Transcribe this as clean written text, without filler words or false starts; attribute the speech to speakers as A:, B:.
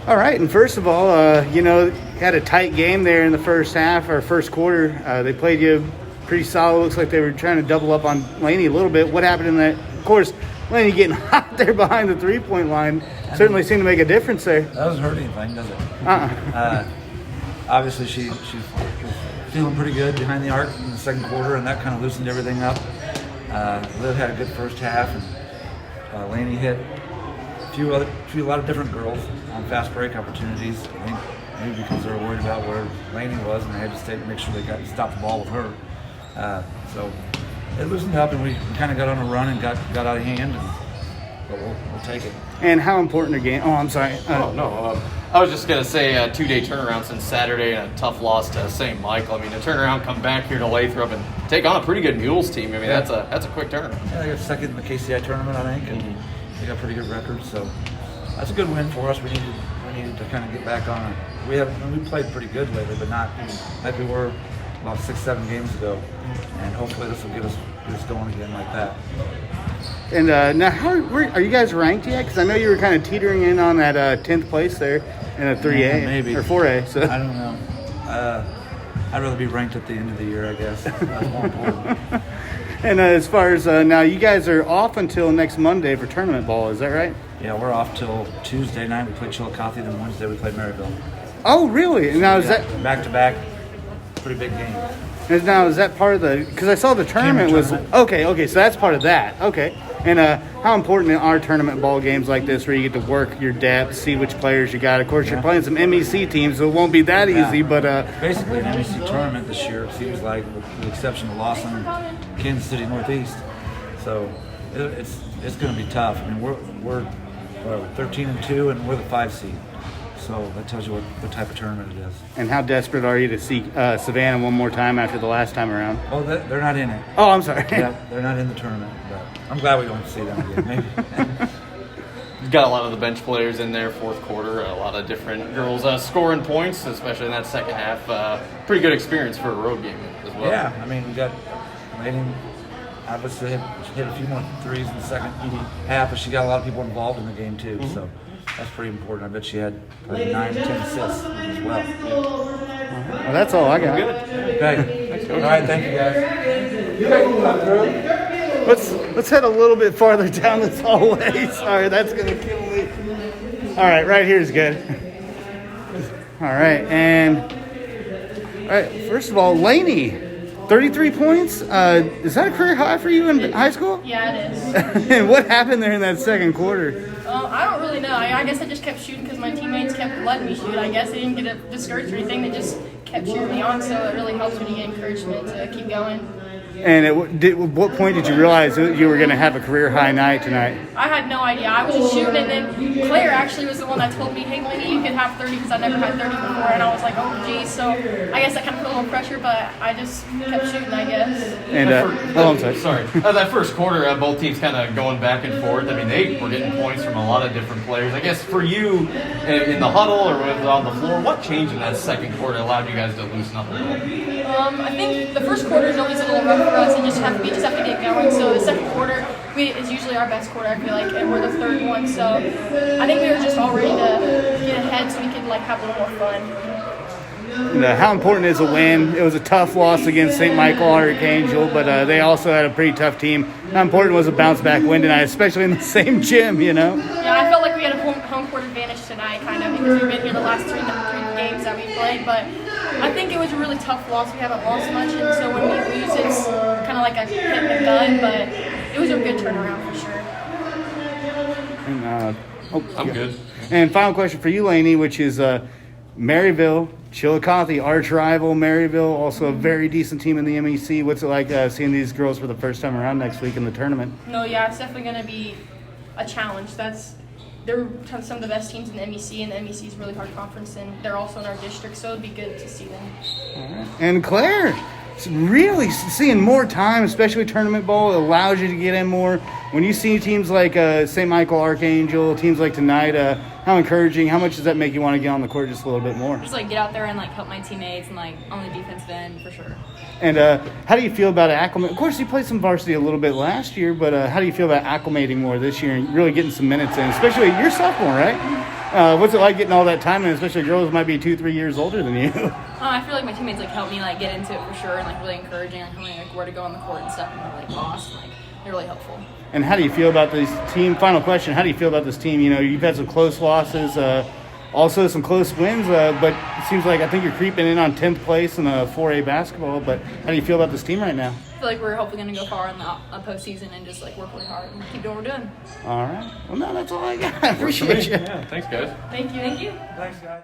A: All right, and first of all, had a tight game there in the first half or first quarter. They played you pretty solid. Looks like they were trying to double up on Laini a little bit. What happened in that? Of course, Laini getting hot there behind the three-point line certainly seemed to make a difference there.
B: That doesn't hurt anything, does it? Obviously, she's feeling pretty good behind the arc in the second quarter, and that kind of loosened everything up. Liv had a good first half, and Laini hit a lot of different girls on fast break opportunities. I think maybe because they were worried about where Laini was, and they had to make sure they stopped the ball with her. So it loosened up, and we kind of got on a run and got out of hand. But we'll take it.
A: And how important a game? Oh, I'm sorry.
C: I was just going to say a 2-day turnaround since Saturday and a tough loss to St. Michael. I mean, to turn around, come back here to Lathrop and take on a pretty good Mules team. I mean, that's a quick turnaround.
B: Yeah, they got second in the KCI tournament, I think, and they got a pretty good record. So that's a good win for us. We needed to kind of get back on it. We played pretty good lately, but not like we were about 6-7 games ago. And hopefully this will get us going again like that.
A: And now, are you guys ranked yet? Because I know you were kind of teetering in on that 10th place there in a 3A
B: maybe.
A: or 4A. So
B: I don't know. I'd rather be ranked at the end of the year, I guess. That's more important.
A: And as far as now, you guys are off until next Monday for tournament ball. Is that right?
B: Yeah, we're off till Tuesday night. We play Chillicothe, then Wednesday we play Maryville.
A: Oh, really? And now is that
B: back-to-back? Pretty big game.
A: And now is that part of the? Because I saw the tournament was okay. So that's part of that. Okay. And how important are tournament ball games like this, where you get to work your depth, see which players you got? Of course, you're playing some MEC teams, so it won't be that easy. But
B: basically, an MEC tournament this year, it seems like, with the exception of Lawson and Kansas City Northeast. So it's going to be tough. I mean, we're 13-2, and we're the 5 seed. So that tells you what type of tournament it is.
A: And how desperate are you to see Savannah one more time after the last time around?
B: Oh, they're not in it.
A: Oh, I'm sorry.
B: Yeah, they're not in the tournament, but I'm glad we don't see them again. Maybe.
C: You've got a lot of the bench players in there, fourth quarter, a lot of different girls scoring points, especially in that second half. Pretty good experience for a road game as well.
B: Yeah, I mean, we got Laini obviously hit a few more threes in the second half, but she got a lot of people involved in the game too, so that's pretty important. I bet she had probably 9 to 10 assists as well.
A: Well, that's all I got.
C: Good.
B: Okay. All right, thank you guys.
A: Let's head a little bit farther down this hallway. Sorry, that's gonna kill me. All right, right here is good. All right, first of all, Laini, 33 points. Is that a career high for you in high school?
D: Yeah, it is.
A: And what happened there in that second quarter?
D: I don't really know. I guess I just kept shooting because my teammates kept letting me shoot. I guess they didn't get discouraged or anything. They just kept cheering me on, so it really helps when you get encouragement to keep going.
A: And at what point did you realize that you were going to have a career high night tonight?
D: I had no idea. I was just shooting, and then Claire actually was the one that told me, hey, Laini, you could have 30 because I never had 30 before. And I was like, oh, geez. So I guess that kind of put a little pressure, but I just kept shooting, I guess.
A: And I'm sorry.
C: That first quarter, both teams kind of going back and forth. I mean, they were getting points from a lot of different players. I guess for you, in the huddle or on the floor, what changed in that second quarter allowed you guys to loosen up a little?
D: I think the first quarter is always a little rough for us, and we just have to get going. So the second quarter is usually our best quarter, I feel like, and we're the third one. So I think we were just all ready to get ahead so we could have a little more fun.
A: And, how important is a win? It was a tough loss against St. Michael Archangel, but they also had a pretty tough team. How important was a bounce-back win tonight, especially in the same gym, you know?
D: Yeah, I felt like we had a home court advantage tonight, kind of, because we've been here the last three games that we played. But I think it was a really tough loss. We haven't lost much, and so when we lose, it's kind of like a hit and a gun, but it was a good turnaround for sure.
A: And,
C: I'm good.
A: And final question for you, Laini, which is Maryville, Chillicothe, arch rival Maryville, also a very decent team in the MEC. What's it like seeing these girls for the first time around next week in the tournament?
D: No, yeah, it's definitely going to be a challenge. They're some of the best teams in the MEC, and the MEC is a really hard conference, and they're also in our district, so it'd be good to see them.
A: All right. And Claire, really seeing more time, especially tournament ball, allows you to get in more. When you see teams like St. Michael Archangel, teams like tonight, how encouraging, how much does that make you want to get on the court just a little bit more?
E: Just get out there and help my teammates and on the defensive end for sure.
A: And how do you feel about acclimating? Of course, you played some varsity a little bit last year, but how do you feel about acclimating more this year and really getting some minutes in, especially you're sophomore, right? What's it like getting all that time, and especially girls might be 2-3 years older than you?
E: I feel like my teammates like helped me like get into it for sure, and like really encouraging, like telling me like where to go on the court and stuff, and they're like lost, and like they're really helpful.
A: And how do you feel about this team? Final question: how do you feel about this team? You know, you've had some close losses, also some close wins, but it seems like I think you're creeping in on 10th place in 4A basketball. But how do you feel about this team right now?
E: I feel like we're hopefully going to go far in the postseason and just like work really hard and keep doing what we're doing.
A: All right. Well, no, that's all I got. I appreciate you.
C: Yeah, thanks, guys.
E: Thank you. Thank you.
B: Thanks, guys.